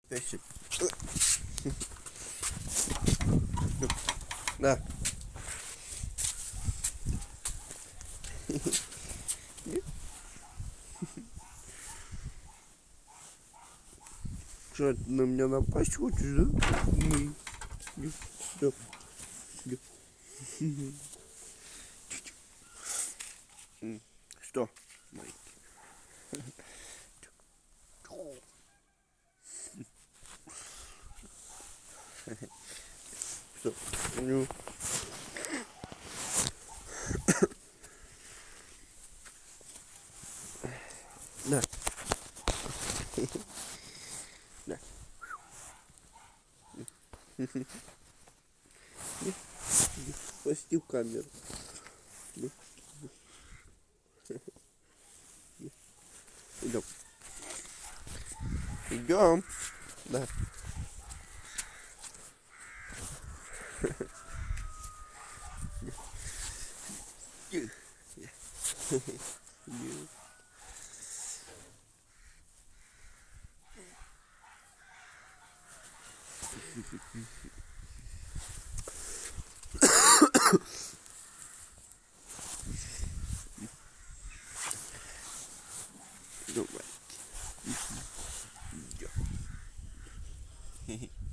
Песик. Да. Что, ты на меня напасть хочешь, да? Да. Что? Что? Ну. Да. Да. Спасти камеру. Идем. Идем. Да. Давай. Идем.